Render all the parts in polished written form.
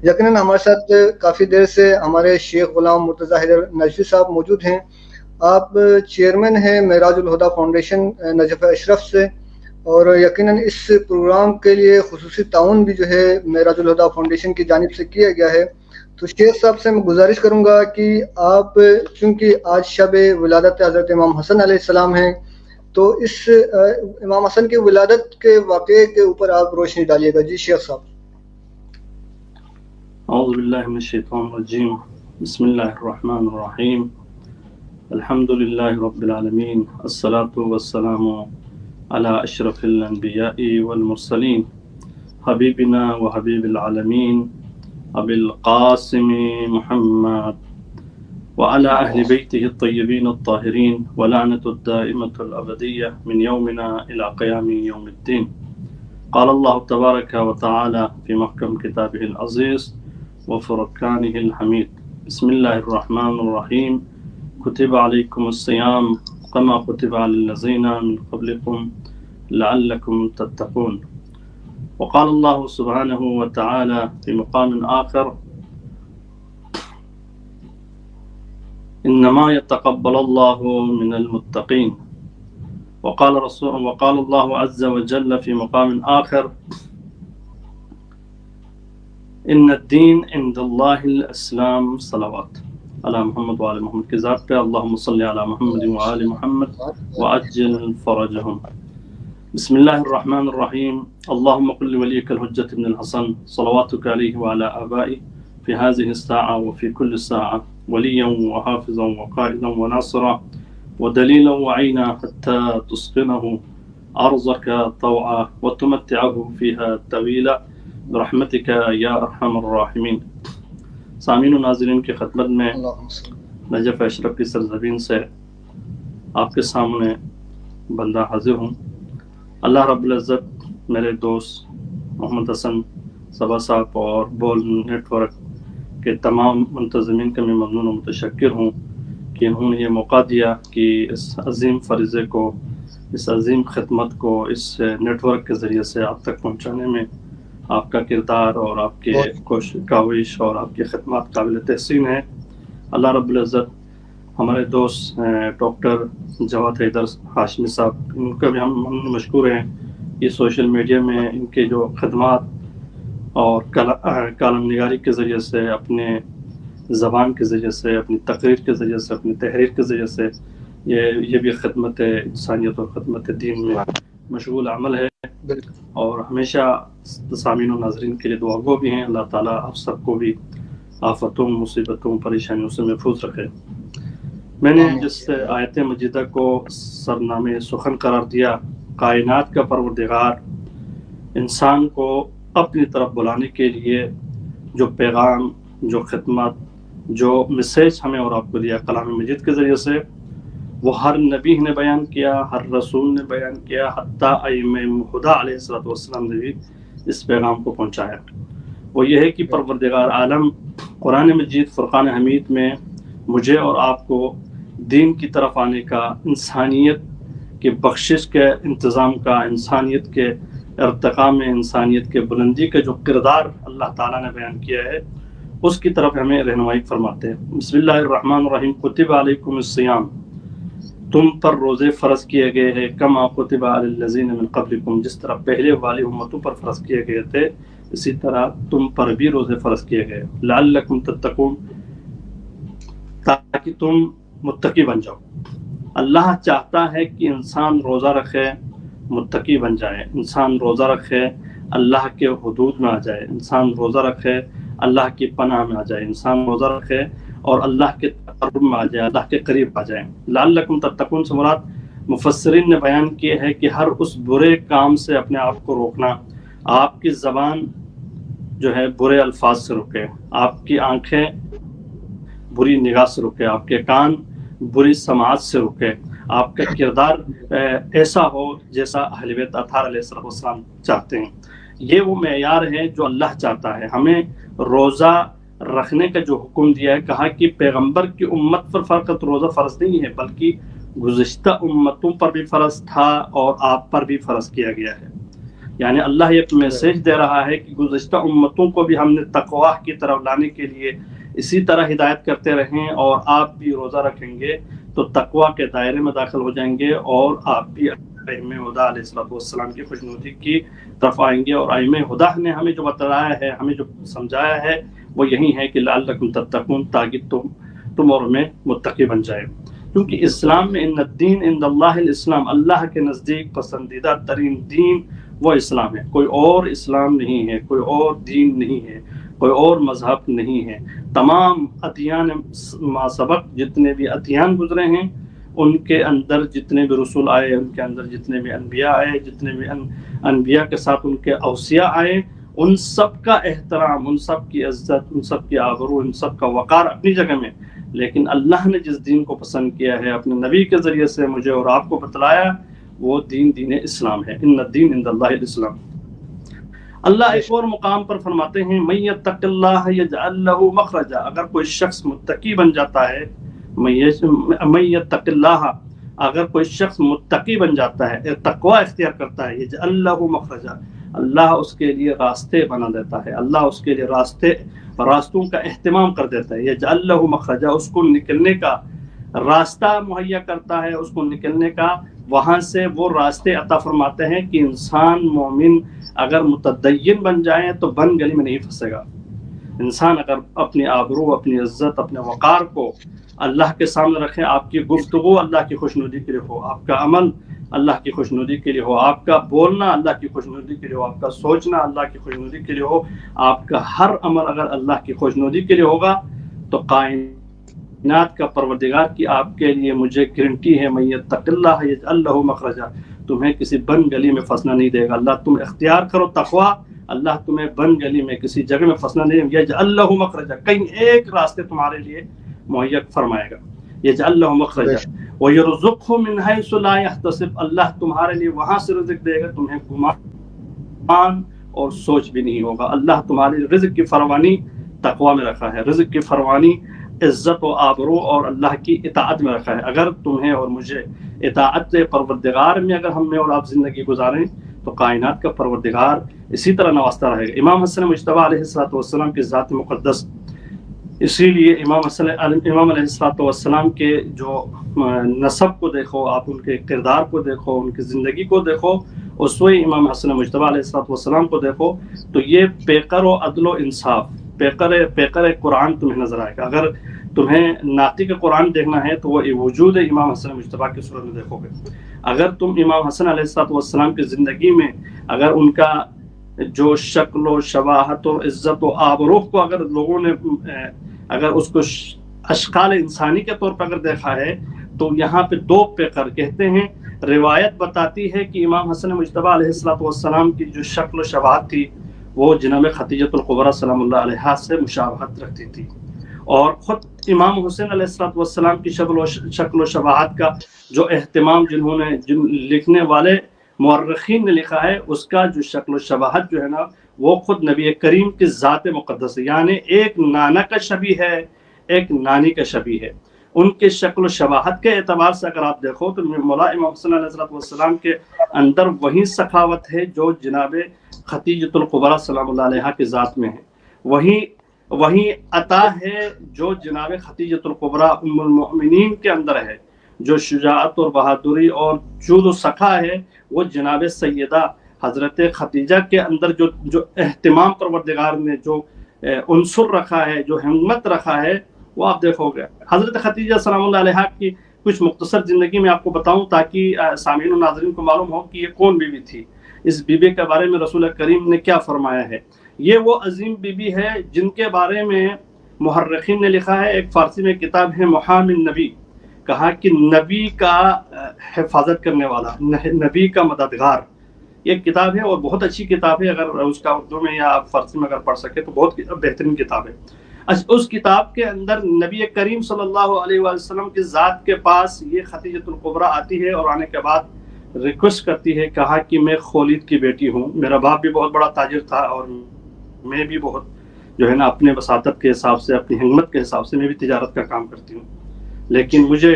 یقیناً ہمارے ساتھ کافی دیر سے ہمارے شیخ غلام مرتضیٰ حیدر نجفی صاحب موجود ہیں. آپ چیئرمین ہیں معراج الہدیٰ فاؤنڈیشن نجف اشرف سے، اور یقیناً اس پروگرام کے لیے خصوصی تعاون بھی جو ہے معراج الہدیٰ فاؤنڈیشن کی جانب سے کیا گیا ہے. تو شیخ صاحب سے میں گزارش کروں گا کہ آپ، چونکہ آج شب ولادت حضرت امام حسن علیہ السلام ہیں، تو اس امام حسن کی ولادت کے واقعے کے اوپر آپ روشنی ڈالیے گا. جی شیخ صاحب. اعوذ باللہ من الشیطان الرجیم. بسم اللہ الرحمن الرحیم. الحمد للہ رب العالمین. الصلاة والسلام علی اشرف الانبیاء والمرسلین حبیبنا و حبیب العالمین ابی القاسم محمد وعلى أهل بيته الطيبين الطاهرين ولعنة الدائمة الأبدية من يومنا إلى قيام يوم الدين. قال الله تبارك وتعالى في محكم كتابه العزيز وفرقانه الحميد. بسم الله الرحمن الرحيم. كتب عليكم الصيام كما كتب على الذين من قبلكم لعلكم تتقون. وقال الله سبحانه وتعالى في مقام آخر إنما يتقبل الله من المتقين. وقال الله عز وجل في مقام آخر إن الدين عند الله الإسلام. صلوات على محمد وعلى محمد کی ذات پہ. اللهم صل على محمد وعلى محمد وعجل فرجهم. بسم الله الرحمن الرحيم. اللهم قل لوليك الحجة بن الحسن صلواتك عليه وعلى آبائه في هذه الساعة وفي كل ساعة وليا وحافظا وقائدا وناصرا ودليلا وعينا حتى تسقنه أرضك طوعا وتمتعه فيها طويلا برحمتك یا ارحم الراحمین. سامعین و ناظرین کی خدمت میں نجف اشرف کی سرزمین سے آپ کے سامنے بندہ حاضر ہوں. اللہ رب العزت میرے دوست محمد حسن صبا صاحب اور بول نیٹ ورک کے تمام منتظمین کا میں ممنون و متشکر ہوں کہ انہوں نے یہ موقع دیا کہ اس عظیم فریضے کو، اس عظیم خدمت کو اس نیٹ ورک کے ذریعے سے آپ تک پہنچانے میں آپ کا کردار اور آپ کے کاوش اور آپ کی خدمات قابل تحسین ہے. اللہ رب العزت ہمارے دوست ڈاکٹر جواد حیدر ہاشمی صاحب، ان کا بھی ہم مشکور ہیں. یہ سوشل میڈیا میں ان کے جو خدمات اور کالم نگاری کے ذریعے سے، اپنے زبان کے ذریعے سے، اپنی تقریر کے ذریعے سے، اپنی تحریر کے ذریعے سے یہ بھی خدمت انسانیت اور خدمت دین میں مشغول عمل ہے، اور ہمیشہ سامعین و ناظرین کے لیے دعا گو بھی ہیں. اللہ تعالیٰ آپ سب کو بھی آفتوں، مصیبتوں، پریشانیوں سے محفوظ رکھے. میں نے جس آیت مجیدہ کو سرنامے سخن قرار دیا، کائنات کا پروردگار انسان کو اپنی طرف بلانے کے لیے جو پیغام، جو خدمت، جو میسیج ہمیں اور آپ کو دیا کلام مجید کے ذریعے سے، وہ ہر نبی نے بیان کیا، ہر رسول نے بیان کیا، حتیٰ ائمہ ہدیٰ علیہ السلام نے بھی اس پیغام کو پہنچایا. وہ یہ ہے کہ پروردگار عالم قرآن مجید فرقان حمید میں مجھے اور آپ کو دین کی طرف آنے کا، انسانیت کے بخشش کے انتظام کا، انسانیت کے ارتقاء میں، انسانیت کے بلندی کا جو کردار اللہ تعالیٰ نے بیان کیا ہے، اس کی طرف ہمیں رہنمائی فرماتے ہیں. بسم اللہ الرحمن الرحیم. کتب علیکم الصیام، تم پر روزے فرض کیے گئے ہیں، کما کتب علی الذین من قبلکم، جس طرح پہلے والی امتوں پر فرض کیے گئے تھے اسی طرح تم پر بھی روزے فرض کیے گئے، لعلکم تتقون، تاکہ تم متقی بن جاؤ. اللہ چاہتا ہے کہ انسان روزہ رکھے، متقی بن جائے. انسان روزہ رکھے، اللہ کے حدود میں آ جائے. انسان روزہ رکھے، اللہ کی پناہ میں آ جائے. انسان روزہ رکھے اور اللہ کے تقرب میں آ جائے، اللہ کے قریب آ جائے. لعلکم تتقون سے مراد مفسرین نے بیان کیا ہے کہ ہر اس برے کام سے اپنے آپ کو روکنا. آپ کی زبان جو ہے برے الفاظ سے رکے، آپ کی آنکھیں بری نگاہ سے رکے، آپ کے کان بری سماعت سے رکے، آپ کا کردار ایسا ہو جیسا اہل بیت اطہار علیہ السلام چاہتے ہیں. یہ وہ معیار ہے جو اللہ چاہتا ہے. ہمیں روزہ رکھنے کا جو حکم دیا ہے، کہا کہ پیغمبر کی امت پر فقط روزہ فرض نہیں ہے بلکہ گزشتہ امتوں پر بھی فرض تھا اور آپ پر بھی فرض کیا گیا ہے. یعنی اللہ یہ میسیج دے رہا ہے کہ گزشتہ امتوں کو بھی ہم نے تقوی کی طرف لانے کے لیے اسی طرح ہدایت کرتے رہیں، اور آپ بھی روزہ رکھیں گے تو تقوی کے دائرے میں داخل ہو جائیں گے، اور آپ بھی ائمہ ہدیٰ علیہ السلام کی خوشنودی کی طرف آئیں گے۔ اور ائمہ ہدیٰ نے ہمیں جو بتلایا ہے، ہمیں جو سمجھایا ہے، وہ یہی ہے کہ لعلکم تتقون، تاکہ تم اور میں متقی بن جائے۔ کیونکہ اسلام میں ان الدین عند اللہ الاسلام، اللہ کے نزدیک پسندیدہ ترین دین وہ اسلام ہے، کوئی اور اسلام نہیں ہے، کوئی اور دین نہیں ہے، کوئی اور مذہب نہیں ہے۔ تمام ادیان ما سبق، جتنے بھی ادیان گزرے ہیں، ان کے اندر جتنے بھی رسول آئے، ان کے اندر جتنے بھی انبیاء آئے، جتنے بھی انبیاء کے ساتھ ان کے اوصیاء آئے، ان سب کا احترام، ان سب کی عزت، ان سب کی آبرو، ان سب کا وقار اپنی جگہ میں، لیکن اللہ نے جس دین کو پسند کیا ہے، اپنے نبی کے ذریعے سے مجھے اور آپ کو بتلایا، وہ دین اسلام ہے۔ ان الدین عند اللہ الاسلام۔ اللہ ایک اور مقام پر فرماتے ہیں من یتق اللہ یجعل له مخرجا، اگر کوئی شخص متقی بن جاتا ہے، من یتق اللہ، اگر کوئی شخص متقی بن جاتا ہے، تقوی اختیار کرتا ہے، یجعل له مخرجا، اللہ اس کے لیے راستے بنا دیتا ہے، اللہ اس کے لیے راستوں کا اہتمام کر دیتا ہے، یجعل له مخرجا، اس کو نکلنے کا راستہ مہیا کرتا ہے، اس کو نکلنے کا وہاں سے وہ راستے عطا فرماتے ہیں کہ انسان مومن اگر متدین بن جائے تو بن گلی میں نہیں پھنسے گا۔ انسان اگر اپنی آبرو، اپنی عزت، اپنے وقار کو اللہ کے سامنے رکھے، آپ کی گفتگو اللہ کی خوشنودی کے لیے ہو، آپ کا عمل اللہ کی خوشنودی کے لیے ہو، آپ کا بولنا اللہ کی خوشنودی کے لیے ہو، آپ کا سوچنا اللہ کی خوشنودی کے لیے ہو، آپ کا ہر عمل اگر اللہ کی خوشنودی کے لیے ہوگا، تو کائنات کا پروردگار کی آپ کے لیے مجھے گارنٹی ہے، من یتق اللہ یجعل له مخرجا، تمہیں کسی بند گلی میں پھنسنا نہیں دے گا۔ اللہ تم اختیار کرو تقوی، اللہ تمہیں بند گلی میں کسی جگہ میں پھنسنا نہیں دے گا۔ یجعل له مخرجا، کہیں ایک راستے تمہارے لیے مہیا فرمائے گا۔ یجعل له مخرجا ویرزقه من حیث لا یحتسب، اللہ تمہارے لیے وہاں سے رزق دے گا، تمہیں گمان اور سوچ بھی نہیں ہوگا۔ اللہ تمہارے رزق کی فراوانی تقوی میں رکھا ہے، رزق کی فراوانی عزت و آبرو اور اللہ کی اطاعت میں رکھا ہے۔ اگر تمہیں اور مجھے اطاعت پروردگار میں اگر ہم میں اور آپ زندگی گزاریں تو کائنات کا پروردگار اسی طرح نوازتا رہے گا۔ امام حسن مجتبی علیہ السلام کی ذات مقدس، اسی لیے امام علیہ السلام کے جو نسب کو دیکھو آپ، ان کے کردار کو دیکھو، ان کی زندگی کو دیکھو، اسوہ امام حسن مجتبی علیہ السلام کو دیکھو، تو یہ پیکر و عدل و انصاف، پیکر قرآن تمہیں نظر آئے گا۔ اگر تمہیں ناطق قرآن دیکھنا ہے تو وہ وجود امام حسن مجتبی کی صورت میں دیکھو گے۔ اگر تم امام حسن علیہ السلام کی زندگی میں اگر ان کا جو شکل و شباہت و عزت و آبرو کو اگر لوگوں نے اگر اس کو اشکال انسانی کے طور پر اگر دیکھا ہے، تو یہاں پہ دو پیکر کہتے ہیں، روایت بتاتی ہے کہ امام حسن مجتبی علیہ السلام کی جو شکل و شباہت تھی وہ جناب خدیجۃ الکبریٰ سلام اللہ علیہا سے مشابہت رکھتی تھی، اور خود امام حسین علیہ السلام کی شکل و شباہت کا جو اہتمام جن لکھنے والے مورخین نے لکھا ہے، اس کا جو شکل و شباہت جو ہے نا، وہ خود نبی کریم کی ذات مقدس ہے، یعنی ایک نانا کا شبیہ ہے، ایک نانی کا شبیہ ہے۔ ان کے شکل و شباہت کے اعتبار سے اگر آپ دیکھو تو مولا امام حسن علیہ السلام کے اندر وہی سخاوت ہے جو جناب خدیجۃ الکبریٰ سلام اللہ علیہا کی ذات میں ہے، وہی عطا ہے جو جناب خدیجۃ الکبریٰ ام المؤمنین کے اندر ہے، جو شجاعت اور بہادری اور جود و سخا ہے وہ جناب سیدہ حضرت خدیجہ کے اندر جو اہتمام پروردگار نے جو عنصر رکھا ہے، جو ہمت رکھا ہے، وہ آپ دیکھو گے۔ حضرت خدیجہ سلام اللہ علیہا کی کچھ مختصر زندگی میں آپ کو بتاؤں تاکہ سامعین و ناظرین کو معلوم ہو کہ یہ کون بیوی تھی، اس بیوی کے بارے میں رسول کریم نے کیا فرمایا ہے۔ یہ وہ عظیم بیوی ہے جن کے بارے میں محرخین نے لکھا ہے، ایک فارسی میں کتاب ہے محام النبی، کہا کہ نبی کا حفاظت کرنے والا، نبی کا مددگار، یہ کتاب ہے اور بہت اچھی کتاب ہے، اگر اس کا اردو میں یا فارسی میں اگر پڑھ سکے تو بہت بہترین کتاب ہے۔ اس کتاب کے اندر نبی کریم صلی اللہ علیہ وسلم کی ذات کے پاس یہ خدیجۃ الکبریٰ آتی ہے اور آنے کے بعد ریکویسٹ کرتی ہے، کہا کہ میں خولید کی بیٹی ہوں، میرا باپ بھی بہت بڑا تاجر تھا اور میں بھی بہت جو ہے نا اپنے وساطت کے حساب سے، اپنی ہمت کے حساب سے میں بھی تجارت کا کام کرتی ہوں، لیکن مجھے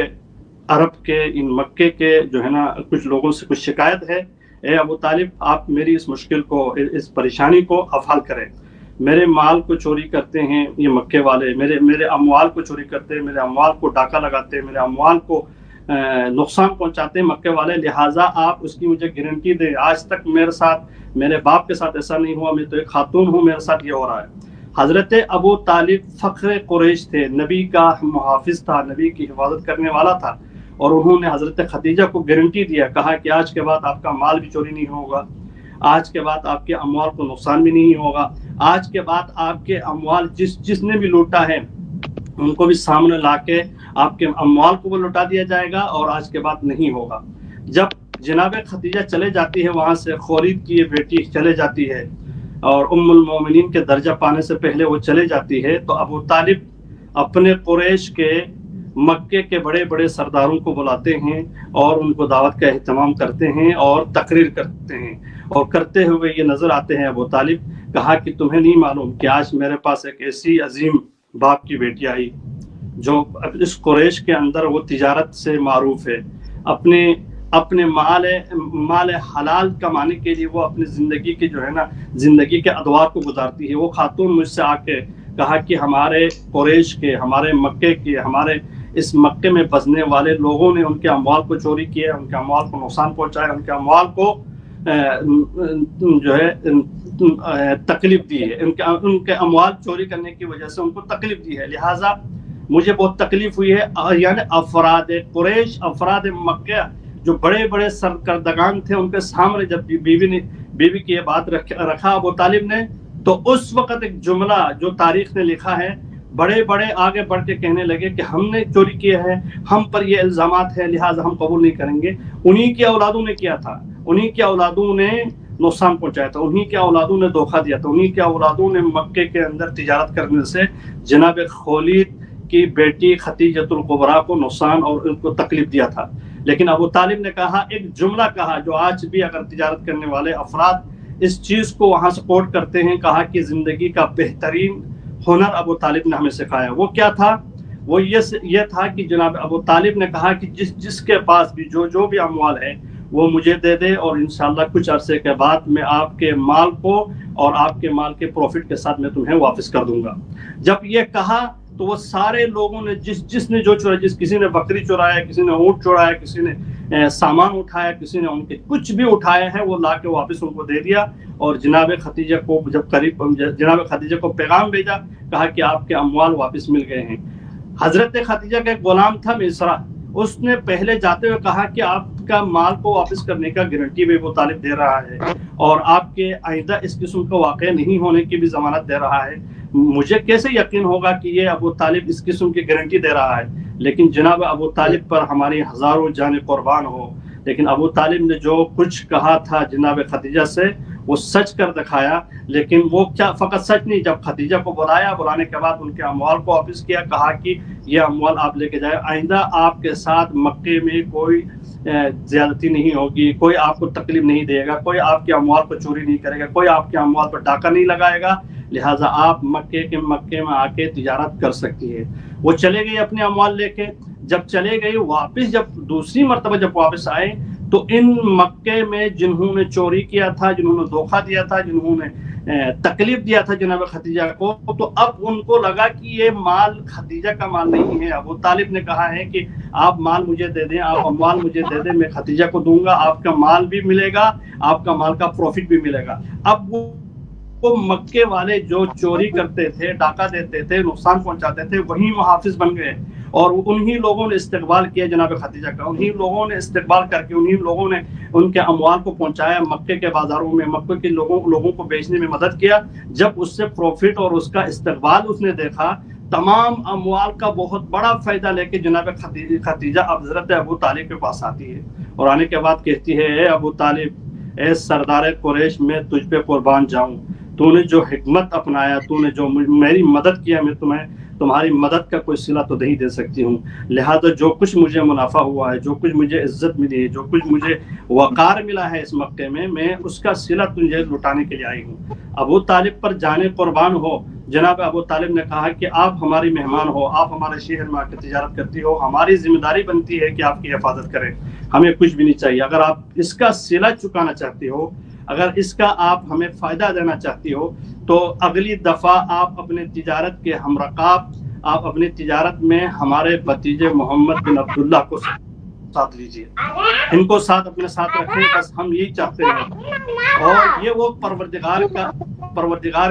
عرب کے ان مکے کے جو ہے نا کچھ لوگوں سے کچھ شکایت ہے اے ابو طالب آپ میری اس مشکل کو، اس پریشانی کو اب حل کریں. میرے مال کو چوری کرتے ہیں یہ مکے والے، میرے اموال کو چوری کرتے ہیں، میرے اموال کو ڈاکہ لگاتے ہیں، میرے اموال کو نقصان پہنچاتے ہیں مکے والے، لہٰذا آپ اس کی مجھے گارنٹی دیں. آج تک میرے ساتھ، میرے باپ کے ساتھ ایسا نہیں ہوا، میں تو ایک خاتون ہوں، میرے ساتھ یہ ہو رہا ہے. حضرت ابو طالب فخر قریش تھے، نبی کا محافظ تھا، نبی کی حفاظت کرنے والا تھا، اور انہوں نے حضرت خدیجہ کو گارنٹی دیا، کہا کہ آج کے بعد آپ کا مال بھی چوری نہیں ہوگا، آج کے بعد آپ کے اموال کو نقصان بھی نہیں ہوگا، آج کے بعد آپ کے اموال جس نے بھی لوٹا ہے ان کو بھی سامنے لا کے آپ کے اموال کو وہ لوٹا دیا جائے گا، اور آج کے بعد نہیں ہوگا. جب جناب خدیجہ چلے جاتی ہے وہاں سے، خولید کی یہ بیٹی چلے جاتی ہے اور ام المومنین کے درجہ پانے سے پہلے وہ چلے جاتی ہے، تو ابو طالب اپنے قریش کے، مکے کے بڑے بڑے سرداروں کو بلاتے ہیں اور ان کو دعوت کا اہتمام کرتے ہیں اور تقریر کرتے ہیں، اور کرتے ہوئے یہ نظر آتے ہیں ابو طالب. کہا کہ تمہیں نہیں معلوم کہ آج میرے پاس ایک ایسی عظیم باپ کی بیٹی آئی جو اس قریش کے اندر وہ تجارت سے معروف ہے، اپنے مال حلال کمانے کے لیے وہ اپنی زندگی کے جو ہے نا زندگی کے ادوار کو گزارتی ہے. وہ خاتون مجھ سے آ کے کہا کہ ہمارے قریش کے، ہمارے مکے کے، ہمارے اس مکے میں بسنے والے لوگوں نے ان کے اموال کو چوری کیا، ان کے اموال کو نقصان پہنچایا، ان کے اموال کو جو ہے تکلیف دی ہے، ان کے اموال چوری کرنے کی وجہ سے ان کو تکلیف دی ہے، لہٰذا مجھے بہت تکلیف ہوئی ہے. یعنی افراد قریش، افراد مکہ جو بڑے بڑے سرکردگان تھے، ان کے سامنے جب بیوی کی یہ بات رکھا ابو طالب نے، تو اس وقت ایک جملہ جو تاریخ نے لکھا ہے، بڑے بڑے آگے بڑھ کے کہنے لگے کہ ہم نے چوری کیا ہے، ہم پر یہ الزامات ہے، لہٰذا ہم قبول نہیں کریں گے. انہی کی اولادوں نے کیا تھا، انہی کی اولادوں نے نقصان پہنچایا تھا، انہی کے اولادوں نے دھوکہ دیا تھا، انہی کے اولادوں نے مکے کے اندر تجارت کرنے سے جناب خولید کی بیٹی خدیجۃ الکبریٰ کو نقصان اور ان کو تکلیف دیا تھا. لیکن ابو طالب نے کہا، ایک جملہ کہا جو آج بھی اگر تجارت کرنے والے افراد اس چیز کو وہاں سے کوٹ کرتے ہیں، کہا کہ زندگی کا بہترین ہنر ابو طالب نے ہمیں سکھایا. وہ کیا تھا؟ وہ یہ تھا کہ جناب ابو طالب نے کہا کہ جس کے پاس بھی جو بھی اموال ہے وہ مجھے دے دے، اور انشاءاللہ کچھ عرصے کے بعد میں آپ کے مال کو اور آپ کے مال کے پروفٹ کے ساتھ میں تمہیں واپس کر دوں گا. جب یہ کہا تو وہ سارے لوگوں نے جس نے جو چورایا، کسی نے بکری چورایا، کسی نے اونٹ چورایا، کسی نے سامان اٹھایا، کسی نے ان کے کچھ بھی اٹھایا ہے وہ لا کے واپس ان کو دے دیا. اور جناب خدیجہ کو جناب خدیجہ کو پیغام بھیجا، کہا کہ آپ کے اموال واپس مل گئے ہیں. حضرت خدیجہ کا ایک غلام تھا میسرا، اس نے پہلے جاتے ہوئے کہا کہ آپ کا مال کو واپس کرنے کا گارنٹی بھی ابو طالب دے رہا ہے، اور آپ کے آئندہ اس قسم کا واقعہ نہیں ہونے کی بھی ضمانت دے رہا ہے. مجھے کیسے یقین ہوگا کہ یہ ابو طالب اس قسم کی گارنٹی دے رہا ہے؟ لیکن جناب ابو طالب پر ہماری ہزاروں جانیں قربان ہو. لیکن ابو طالب نے جو کچھ کہا تھا جناب خدیجہ سے وہ سچ کر دکھایا. لیکن وہ کیا فقط سچ نہیں، جب خدیجہ کو بلانے کے بعد ان کے اموال کو واپس کیا، کہا کہ یہ اموال آپ لے کے جائے، آئندہ آپ کے ساتھ مکے میں کوئی زیادتی نہیں ہوگی، کوئی آپ کو تکلیف نہیں دے گا، کوئی آپ کے اموال کو چوری نہیں کرے گا، کوئی آپ کے اموال پر ڈاکہ نہیں لگائے گا، لہٰذا آپ مکے میں آ کے تجارت کر سکتی ہے. وہ چلے گئی اپنے اموال لے کے. جب چلے گئی واپس، جب دوسری مرتبہ جب واپس آئے تو ان مکے میں جنہوں نے چوری کیا تھا، جنہوں نے دھوکہ دیا تھا، جنہوں نے تکلیف دیا تھا جناب خدیجہ کو، تو اب ان کو لگا کہ یہ مال خدیجہ کا مال نہیں ہے. ابو طالب نے کہا ہے کہ آپ مال مجھے دے دیں، آپ اموال مجھے دے دیں، میں خدیجہ کو دوں گا، آپ کا مال بھی ملے گا، آپ کا مال کا پروفٹ بھی ملے گا. اب وہ مکے والے جو چوری کرتے تھے، ڈاکہ دیتے تھے، نقصان پہنچاتے تھے، وہی محافظ بن گئے، اور انہی لوگوں نے استقبال کیا جناب خدیجہ کا. انہی لوگوں نے استقبال کر کے انہی لوگوں نے ان کے اموال کو پہنچایا مکے کے بازاروں میں، مکے کے لوگوں کو بیچنے میں مدد کیا. جب اس سے پروفٹ اور اس کا استقبال اس نے دیکھا، تمام اموال کا بہت بڑا فائدہ لے کے جناب خدیجہ اب حضرت ابو طالب کے پاس آتی ہے، اور آنے کے بعد کہتی ہے، اے ابو طالب، اے سردار قریش، میں تجھ پہ قربان جاؤں، تو نے جو حکمت اپنایا، تو نے جو میری مدد کیا، میں تمہاری مدد کا کوئی صلہ تو نہیں دے سکتی ہوں، لہذا جو کچھ مجھے منافع ہوا ہے، جو کچھ مجھے عزت ملی ہے، جو کچھ مجھے وقار ملا ہے اس مکے میں اس کا صلہ تجھے لٹانے کے لیے آئی ہوں. ابو طالب پر جانے قربان ہو جناب ابو طالب نے کہا کہ آپ ہماری مہمان ہو، آپ ہمارے شہر میں آ کے تجارت کرتی ہو، ہماری ذمہ داری بنتی ہے کہ آپ کی حفاظت کریں، ہمیں کچھ بھی نہیں چاہیے، اگر آپ اس کا صلہ چکانا چاہتی ہو، اگر اس کا آپ ہمیں فائدہ دینا چاہتی ہو تو اگلی دفعہ آپ اپنے تجارت کے ہم رکاب، آپ اپنی تجارت میں ہمارے بھتیجے محمد بن عبداللہ کو ساتھ لیجیے، ان کو ساتھ اپنے ساتھ رکھیں، بس ہم یہی چاہتے ہیں۔ اور یہ وہ پروردگار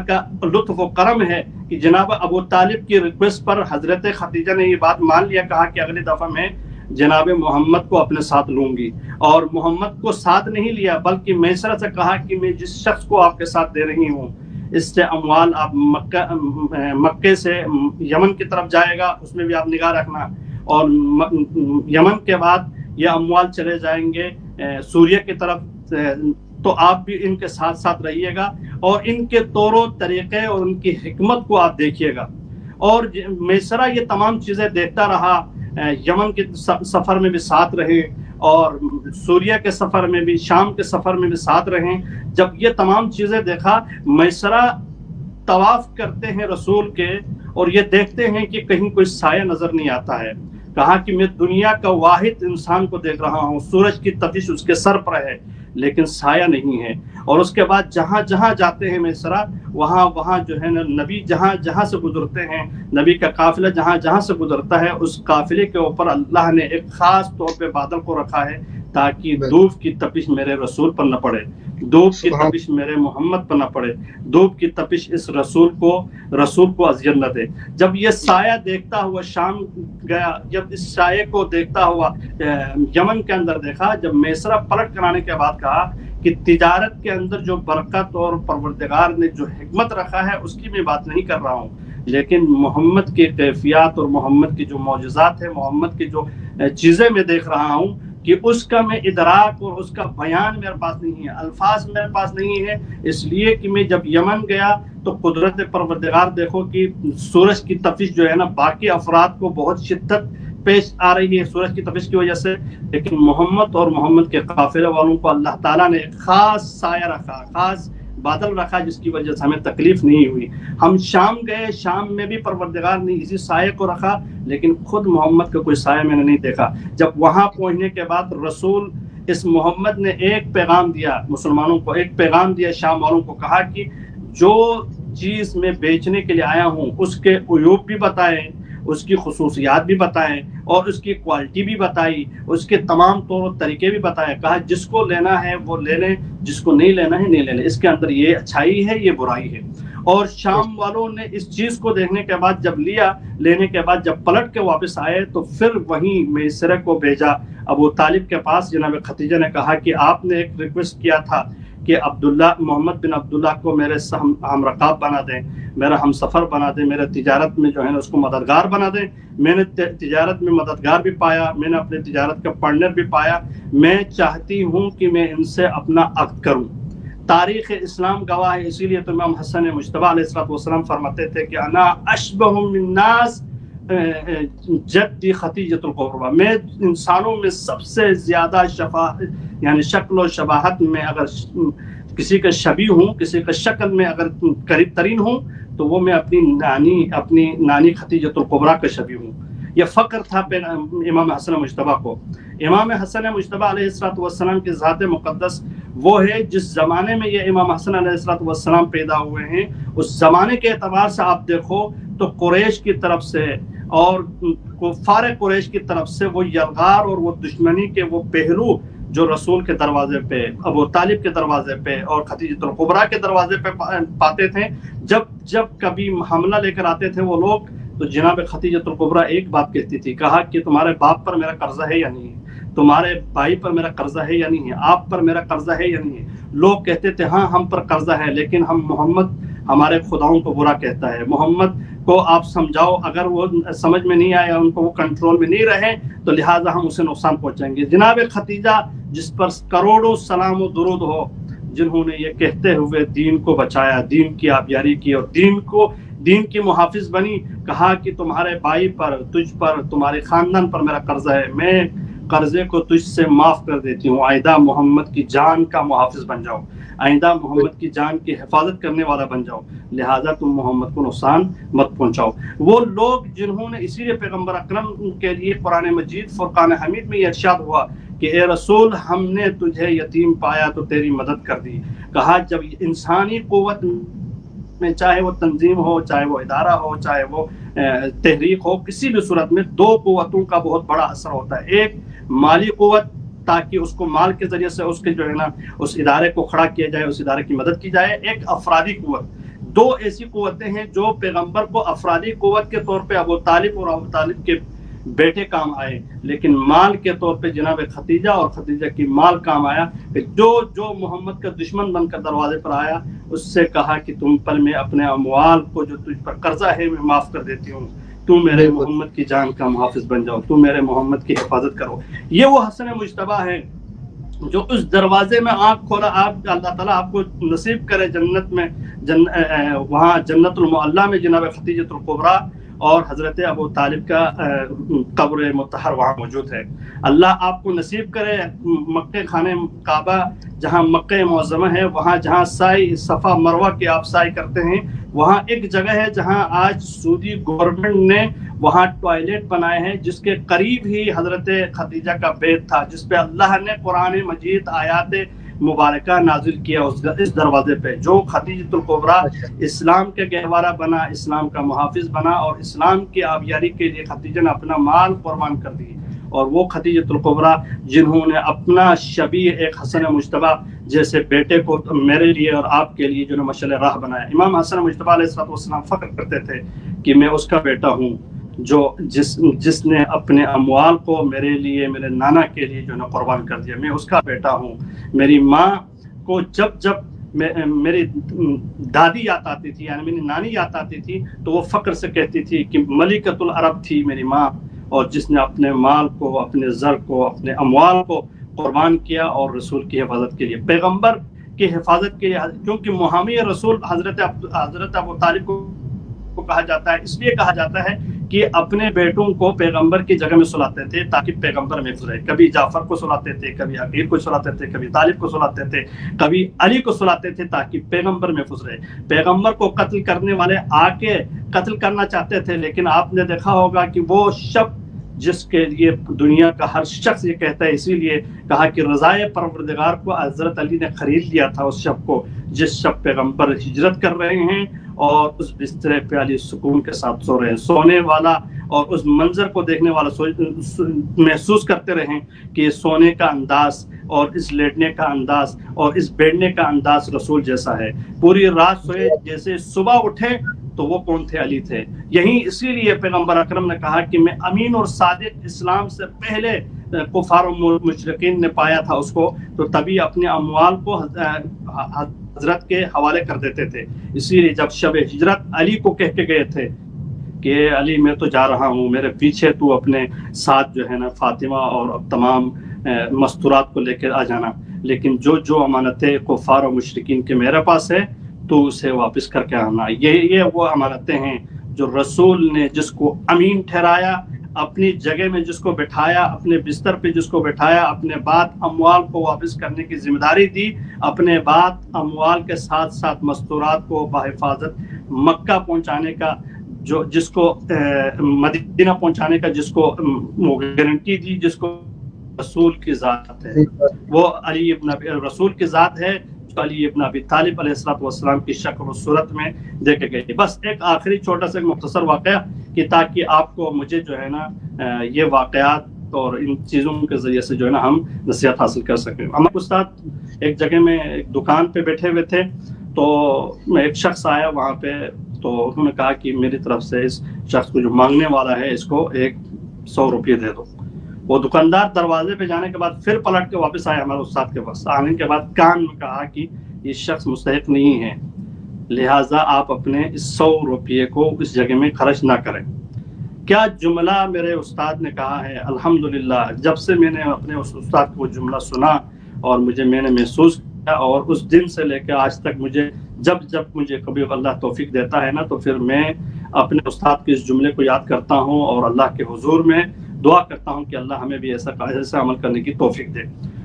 کا لطف و کرم ہے کہ جناب ابو طالب کی ریکویسٹ پر حضرت خدیجہ نے یہ بات مان لیا، کہا کہ اگلی دفعہ میں جناب محمد کو اپنے ساتھ لوں گی، اور محمد کو ساتھ نہیں لیا بلکہ میسرہ سے کہا کہ میں جس شخص کو آپ کے ساتھ دے رہی ہوں اس سے اموال آپ مکے سے یمن کی طرف جائے گا، اس میں بھی آپ نگاہ رکھنا، اور یمن کے بعد یہ اموال چلے جائیں گے سوریہ کی طرف، تو آپ بھی ان کے ساتھ ساتھ رہیے گا اور ان کے طور و طریقے اور ان کی حکمت کو آپ دیکھیے گا۔ اور میسرہ یہ تمام چیزیں دیکھتا رہا، یمن کے سفر میں بھی ساتھ رہے اور سوریہ کے سفر میں بھی، شام کے سفر میں بھی ساتھ رہیں۔ جب یہ تمام چیزیں دیکھا، میسرہ طواف کرتے ہیں رسول کے اور یہ دیکھتے ہیں کہ کہیں کوئی سایہ نظر نہیں آتا ہے، کہا کہ میں دنیا کا واحد انسان کو دیکھ رہا ہوں، سورج کی تپش اس کے سر پر ہے لیکن سایہ نہیں ہے۔ اور اس کے بعد جہاں جہاں جاتے ہیں میسرہ، وہاں جو ہے نا نبی جہاں جہاں سے گزرتے ہیں، نبی کا قافلہ جہاں جہاں سے گزرتا ہے، اس قافلے کے اوپر اللہ نے ایک خاص طور پہ بادل کو رکھا ہے تاکہ دھوپ کی تپش میرے رسول پر نہ پڑے، دھوپ کی تپش میرے محمد پر نہ پڑے، دھوپ کی تپش اس رسول کو اذیت نہ دے۔ جب یہ سایہ دیکھتا ہوا شام گیا، جب اس سایہ کو دیکھتا ہوا یمن کے اندر دیکھا، جب میسرہ پلٹ کرانے کے بعد کہا کہ تجارت کے اندر جو برکت اور پروردگار نے جو حکمت رکھا ہے اس کی میں بات نہیں کر رہا ہوں، لیکن محمد کی کیفیات اور محمد کی جو معجزات ہیں، محمد کی جو چیزیں میں دیکھ رہا ہوں کہ اس کا میں ادراک اور اس کا بیان میرے پاس نہیں ہے، الفاظ میرے پاس نہیں ہے، اس لیے کہ میں جب یمن گیا تو قدرت پروردگار دیکھو کہ سورج کی تپش جو ہے نا باقی افراد کو بہت شدت پیش آ رہی ہے سورج کی تپش کی وجہ سے، لیکن محمد اور محمد کے قافلے والوں کو اللہ تعالیٰ نے ایک خاص سایہ رکھا، خاص بادل رکھا، جس کی وجہ سے ہمیں تکلیف نہیں ہوئی۔ ہم شام گئے، شام میں بھی پروردگار نے اسی سائے کو رکھا، لیکن خود محمد کا کوئی سایہ میں نے نہیں دیکھا۔ جب وہاں پہنچنے کے بعد رسول اس محمد نے ایک پیغام دیا، مسلمانوں کو ایک پیغام دیا، شام والوں کو کہا کہ جو چیز میں بیچنے کے لیے آیا ہوں اس کے عیوب بھی بتائیں، اس کی خصوصیات بھی بتائیں اور اس کی کوالٹی بھی بتائی، اس کے تمام طور و طریقے بھی بتائے، کہا جس کو لینا ہے وہ لے لیں، جس کو نہیں لینا ہے نہیں لے لیں، اس کے اندر یہ اچھائی ہے یہ برائی ہے۔ اور شام والوں نے اس چیز کو دیکھنے کے بعد جب لیا، لینے کے بعد جب پلٹ کے واپس آئے تو پھر وہیں میسرہ کو بھیجا ابو طالب کے پاس۔ جناب خدیجہ نے کہا کہ آپ نے ایک ریکویسٹ کیا تھا کہ محمد بن عبداللہ کو میرے ہم رکاب بنا دیں، میرا ہم سفر بنا دیں، میرے تجارت میں جو ہے نا اس کو مددگار بنا دیں۔ میں نے تجارت میں مددگار بھی پایا، میں نے اپنے تجارت کا پارٹنر بھی پایا، میں چاہتی ہوں کہ میں ان سے اپنا عقد کروں۔ تاریخ اسلام گواہ ہے، اسی لیے تو امام حسن مجتبی علیہ السلام فرماتے تھے کہ انا اشبہ من الناس جدی خدیجۃ الکبریٰ، میں انسانوں میں سب سے زیادہ یعنی شکل و شباہت میں اگر کسی کا شبیہ ہوں، کسی کا شکل میں اگر قریب ترین ہوں تو وہ میں اپنی نانی خدیجۃ الکبریٰ کا شبیہ ہوں۔ یہ فخر تھا امام حسن مجتبی کو۔ امام حسن مجتبی علیہ السلام کی ذات مقدس وہ ہے جس زمانے میں یہ امام حسن علیہ السلام پیدا ہوئے ہیں، اس زمانے کے اعتبار سے آپ دیکھو تو قریش کی طرف سے اور کفار قریش کی طرف سے وہ یلغار اور وہ دشمنی کے وہ پہلو جو رسول کے دروازے پہ، ابو طالب کے دروازے پہ اور خدیجۃ الکبریٰ کے دروازے پہ پاتے تھے، جب کبھی حملہ لے کر آتے تھے وہ لوگ تو جناب خدیجۃ الکبریٰ ایک بات کہتی تھی، کہا کہ تمہارے باپ پر میرا قرضہ ہے یا نہیں ہے، تمہارے بھائی پر میرا قرضہ ہے یا نہیں ہے، آپ پر میرا قرضہ ہے یا نہیں ہے۔ لوگ کہتے تھے ہاں ہم پر قرضہ ہے، لیکن محمد ہمارے خداؤں کو برا کہتا ہے، محمد کو آپ سمجھاؤ، اگر وہ سمجھ میں نہیں آیا، ان کو وہ کنٹرول میں نہیں رہے تو لہٰذا ہم اسے نقصان پہنچائیں گے۔ جناب خدیجہ جس پر کروڑوں سلام و درود ہو، جنہوں نے یہ کہتے ہوئے دین کو بچایا، دین کی آبیاری کی اور دین کی محافظ بنی، کہا کہ تمہارے بھائی پر، تجھ پر، تمہارے خاندان پر میرا قرضہ ہے، قرضے کو تجھ سے معاف کر دیتی ہوں، آئندہ محمد کی جان کا محافظ بن جاؤ، آئندہ محمد کی جان کی حفاظت کرنے والا بن جاؤ، لہٰذا تم محمد کو نقصان مت پہنچاؤ۔ وہ لوگ جنہوں نے، اسی لیے پیغمبر اکرم کے لیے قرآن مجید فرقان حمید میں یہ ارشاد ہوا کہ اے رسول ہم نے تجھے یتیم پایا تو تیری مدد کر دی۔ کہا جب انسانی قوت میں، چاہے وہ تنظیم ہو، چاہے وہ ادارہ ہو، چاہے وہ تحریک ہو، کسی بھی صورت میں دو قوتوں کا بہت بڑا اثر ہوتا ہے۔ ایک مالی قوت تاکہ اس کو مال کے ذریعے سے اس کے جو ہے نا اس ادارے کو کھڑا کیا جائے، اس ادارے کی مدد کی جائے۔ ایک افرادی قوت، دو ایسی قوتیں ہیں جو پیغمبر کو افرادی قوت کے طور پہ ابو طالب اور ابو طالب کے بیٹے کام آئے، لیکن مال کے طور پہ جناب خدیجہ اور خدیجہ کی مال کام آیا کہ جو محمد کا دشمن بن کر دروازے پر آیا اس سے کہا کہ تم پر میں اپنے اموال کو جو تجھ پر قرضہ ہے میں معاف کر دیتی ہوں، تو میرے محمد کی جان کا محافظ بن جاؤ، تو میرے محمد کی حفاظت کرو۔ یہ وہ حسن مجتبیٰ ہے جو اس دروازے میں آنکھ کھولا، آپ اللہ تعالیٰ آپ کو نصیب کرے جنت میں، وہاں جنت المعلیٰ میں جناب خدیجۃ الکبریٰ اور حضرت ابو طالب کا قبر مطہر وہاں موجود ہے۔ اللہ آپ کو نصیب کرے مکہ خانہ کعبہ جہاں مکہ معظمہ ہے، وہاں جہاں سائی صفا مروہ کے آپ سائی کرتے ہیں، وہاں ایک جگہ ہے جہاں آج سعودی گورنمنٹ نے وہاں ٹوائلٹ بنائے ہیں، جس کے قریب ہی حضرت خدیجہ کا بیت تھا، جس پہ اللہ نے قرآن مجید آیات مبارکہ نازل کیا اس دروازے پہ۔ جو خدیجۃ الکبریٰ اسلام کے گہوارہ بنا، اسلام کا محافظ بنا، اور اسلام کی آبیاری کے لیے خدیجہ نے اپنا مال قربان کر دی، اور وہ خدیجۃ الکبریٰ جنہوں نے اپنا شبیہ ایک حسن مجتبیٰ جیسے بیٹے کو میرے لیے اور آپ کے لیے جو مشعل راہ بنایا۔ امام حسن مجتبیٰ علیہ السلام فخر کرتے تھے کہ میں اس کا بیٹا ہوں جس نے اپنے اموال کو میرے لیے، میرے نانا کے لیے جو ہے قربان کر دیا، میں اس کا بیٹا ہوں۔ میری ماں کو جب میری دادی یاد آتی تھی، یعنی میری نانی یاد آتی تھی، تو وہ فخر سے کہتی تھی کہ ملکۃ العرب تھی میری ماں، اور جس نے اپنے مال کو، اپنے زر کو، اپنے اموال کو قربان کیا اور رسول کی حفاظت کے لیے، پیغمبر کی حفاظت کے لیے، کیونکہ محامی رسول حضرت ابو طالب کو کہا جاتا ہے، اس لیے کہا جاتا ہے کہ اپنے بیٹوں کو پیغمبر کی جگہ میں سلاتے تھے تاکہ پیغمبر محفوظ رہے۔ کبھی جعفر کو سلاتے تھے، کبھی عقیل کو سلاتے تھے، کبھی طالب کو سلاتے تھے، کبھی علی کو سلاتے تھے تاکہ پیغمبر محفوظ رہے۔ پیغمبر کو قتل کرنے والے آ کے قتل کرنا چاہتے تھے، لیکن آپ نے دیکھا ہوگا کہ وہ شب جس کے لیے دنیا کا ہر شخص یہ کہتا ہے، اسی لیے کہا کہ رضائے پروردگار کو حضرت علی نے خرید لیا تھا اس شب کو، جس شب پیغمبر ہجرت کر رہے ہیں اور اس بسترے پہ علی سکون کے ساتھ سو رہے ہیں۔ سونے والا اور اس منظر کو دیکھنے والا محسوس کرتے رہیں کہ سونے کا انداز اور اس لیٹنے کا انداز اور اس بیٹھنے کا انداز رسول جیسا ہے۔ پوری رات سوئے، جیسے صبح اٹھے تو وہ کون تھے؟ علی تھے۔ یہی اسی لیے پیغمبر اکرم نے کہا کہ میں امین اور صادق اسلام سے پہلے کفار و مشرکین نے پایا تھا اس کو، تو تبھی اپنے اموال کو حضرت کے حوالے کر دیتے تھے۔ اسی لیے جب شب ہجرت علی کو کہہ کے گئے تھے کہ علی میں تو جا رہا ہوں، میرے پیچھے تو اپنے ساتھ جو ہے نا فاطمہ اور تمام مستورات کو لے کے آ جانا، لیکن جو امانتیں کفار و مشرکین کے میرے پاس ہے تو اسے واپس کر کے آنا۔ یہ وہ امانتیں ہیں جو رسول نے جس کو امین ٹھہرایا، اپنی جگہ میں جس کو بٹھایا، اپنے بستر پہ جس کو بٹھایا، اپنے بعد اموال کو واپس کرنے کی ذمہ داری دی، اپنے بعد اموال کے ساتھ ساتھ مستورات کو بحفاظت مکہ پہنچانے کا، جس کو مدینہ پہنچانے کا جس کو گارنٹی دی، جس کو رسول کی ذات ہے، وہ علی ابن رسول کی ذات ہے، علی ابن ابی طالب علیہ السلام کی شکل و صورت میں دیکھے گئے۔ بس ایک آخری چھوٹا سا مختصر واقعہ کہ تاکہ آپ کو مجھے جو ہے نا یہ واقعات اور ان چیزوں کے ذریعے سے جو ہے نا ہم نصیحت حاصل کر سکیں۔ ہمارے استاد ایک جگہ میں ایک دکان پہ بیٹھے ہوئے تھے، تو ایک شخص آیا وہاں پہ، تو انہوں نے کہا کہ میری طرف سے اس شخص کو جو مانگنے والا ہے اس کو 100 روپے دے دو۔ وہ دکاندار دروازے پہ جانے کے بعد پھر پلٹ کے واپس آئے ہمارے استاد کے پاس، آنے کے بعد کان میں کہا کہ یہ شخص مستحق نہیں ہے، لہٰذا آپ اپنے اس 100 روپے کو اس جگہ میں خرچ نہ کریں۔ کیا جملہ میرے استاد نے کہا ہے! الحمدللہ جب سے میں نے اپنے اس استاد کو جملہ سنا اور میں نے محسوس کیا، اور اس دن سے لے کے آج تک جب مجھے کبھی اللہ توفیق دیتا ہے نا، تو پھر میں اپنے استاد کے اس جملے کو یاد کرتا ہوں اور اللہ کے حضور میں دعا کرتا ہوں کہ اللہ ہمیں بھی ایسا عمل کرنے کی توفیق دے۔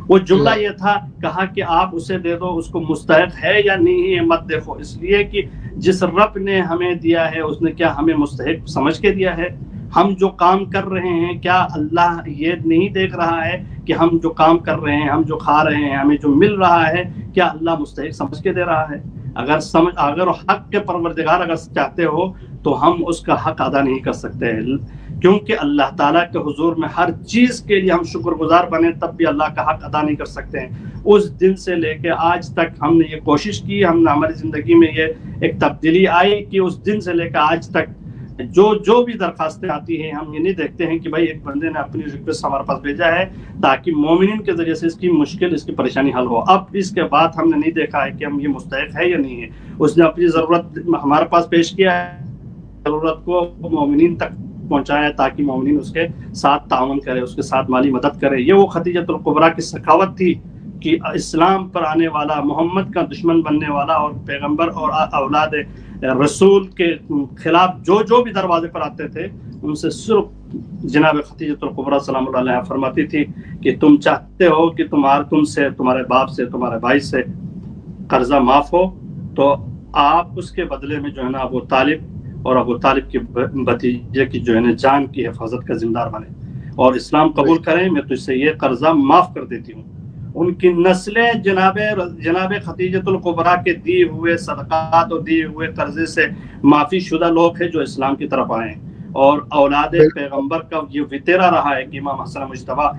وہ جملہ یہ تھا، کہا کہ آپ اسے دے دو، اس کو مستحق ہے یا نہیں ہے مت دیکھو، اس لیے کہ جس رب نے ہمیں دیا ہے اس نے کیا ہمیں مستحق سمجھ کے دیا ہے؟ ہم جو کام کر رہے ہیں کیا اللہ یہ نہیں دیکھ رہا ہے کہ ہم جو کام کر رہے ہیں، ہم جو کھا رہے ہیں، ہمیں جو مل رہا ہے، کیا اللہ مستحق سمجھ کے دے رہا ہے؟ اگر حق کے پروردگار اگر چاہتے ہو تو ہم اس کا حق ادا نہیں کر سکتے ہیں، کیونکہ اللہ تعالیٰ کے حضور میں ہر چیز کے لیے ہم شکر گزار بنے تب بھی اللہ کا حق ادا نہیں کر سکتے ہیں۔ اس دن سے لے کے آج تک ہم نے یہ کوشش کی، ہماری زندگی میں یہ ایک تبدیلی آئی کہ اس دن سے لے کے آج تک جو بھی درخواستیں آتی ہیں ہم یہ نہیں دیکھتے ہیں کہ بھائی ایک بندے نے اپنی ریکویسٹ ہمارے پاس بھیجا ہے تاکہ مومنین کے ذریعے سے اس کی مشکل، اس کی پریشانی حل ہو۔ اب اس کے بعد ہم نے نہیں دیکھا ہے کہ ہم یہ مستحق ہے یا نہیں ہے، اس نے اپنی ضرورت ہمارے پاس پیش کیا ہے، ضرورت کو مومنین تک پہنچایا تاکہ مومنین اس کے ساتھ تعاون کرے، اس کے ساتھ مالی مدد کرے۔ یہ وہ خدیجۃ الکبریٰ کی سخاوت تھی کہ اسلام پر آنے والا، محمد کا دشمن بننے والا اور پیغمبر اور اولاد رسول کے خلاف جو بھی دروازے پر آتے تھے ان سے صرف جناب خدیجۃ الکبریٰ سلام اللہ علیہا فرماتی تھی کہ تم چاہتے ہو کہ تم سے، تمہارے باپ سے، تمہارے بھائی سے قرضہ معاف ہو تو آپ اس کے بدلے میں جو ہے نا ابو طالب اور ابو طالب کے بھتیجے کی جو ہے نا جان کی حفاظت کا ذمہ دار بنے اور اسلام قبول کریں، میں تجھ سے یہ قرضہ معاف کر دیتی ہوں۔ ان کی نسلیں جناب خدیجۃ الکبریٰ کے دیے ہوئے صدقات اور دیے ہوئے قرضے سے معافی شدہ لوگ ہیں جو اسلام کی طرف آئے ہیں، اور اولاد پیغمبر کا یہ وطیرہ رہا ہے کہ امام حسن مجتبیٰ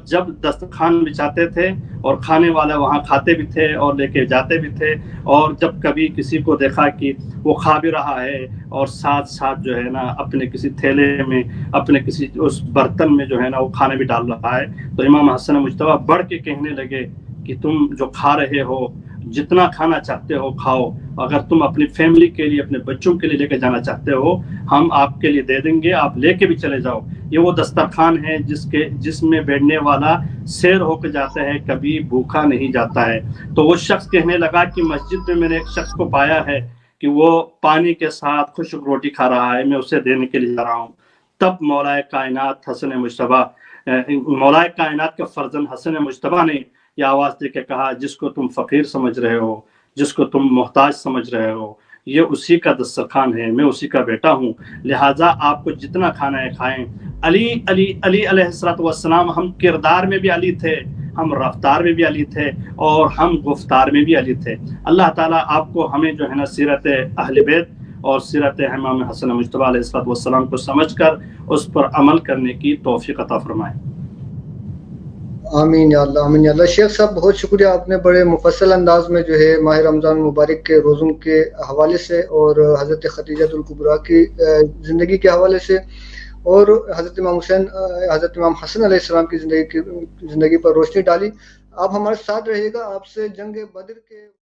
جب دسترخوان بچھاتے تھے اور کھانے والے وہاں کھاتے بھی تھے اور لے کے جاتے بھی تھے، اور جب کبھی کسی کو دیکھا کہ وہ کھا بھی رہا ہے اور ساتھ ساتھ جو ہے نا اپنے کسی تھیلے میں، اپنے کسی اس برتن میں جو ہے نا وہ کھانا بھی ڈال رہا ہے، تو امام حسن مجتبیٰ بڑھ کے کہنے لگے کہ تم جو کھا رہے ہو جتنا کھانا چاہتے ہو کھاؤ، اگر تم اپنی فیملی کے لیے، اپنے بچوں کے لیے لے کے جانا چاہتے ہو ہم آپ کے لیے دے دیں گے، آپ لے کے بھی چلے جاؤ۔ یہ وہ دسترخوان ہے جس میں بیٹھنے والا سیر ہو کے جاتا ہے، کبھی بھوکا نہیں جاتا ہے۔ تو وہ شخص کہنے لگا کہ مسجد میں نے ایک شخص کو پایا ہے کہ وہ پانی کے ساتھ خشک روٹی کھا رہا ہے، میں اسے دینے کے لیے جا رہا ہوں۔ تب مولا کائنات حسن مجتبیٰ، مولا کائنات کے فرزند حسن مجتبیٰ نے یہ آواز دے کے کہا، جس کو تم فقیر سمجھ رہے ہو، جس کو تم محتاج سمجھ رہے ہو، یہ اسی کا دسترخوان ہے، میں اسی کا بیٹا ہوں، لہٰذا آپ کو جتنا کھانا ہے کھائیں۔ علی علیہ السلام ہم کردار میں بھی علی تھے، ہم رفتار میں بھی علی تھے، اور ہم گفتار میں بھی علی تھے۔ اللہ تعالیٰ آپ کو ہمیں جو ہے نا سیرت اہل بیت اور سیرت امام حسن مجتبیٰ علیہ السلام کو سمجھ کر اس پر عمل کرنے کی توفیق عطا فرمائے۔ آمین یا اللہ، آمین یا اللہ۔ شیخ صاحب بہت شکریہ، آپ نے بڑے مفصل انداز میں جو ہے ماہ رمضان مبارک کے روزوں کے حوالے سے اور حضرت خدیجۃ الکبریٰ کی زندگی کے حوالے سے اور حضرت امام حسن علیہ السلام کی زندگی پر روشنی ڈالی۔ آپ ہمارے ساتھ رہیے گا، آپ سے جنگ بدر کے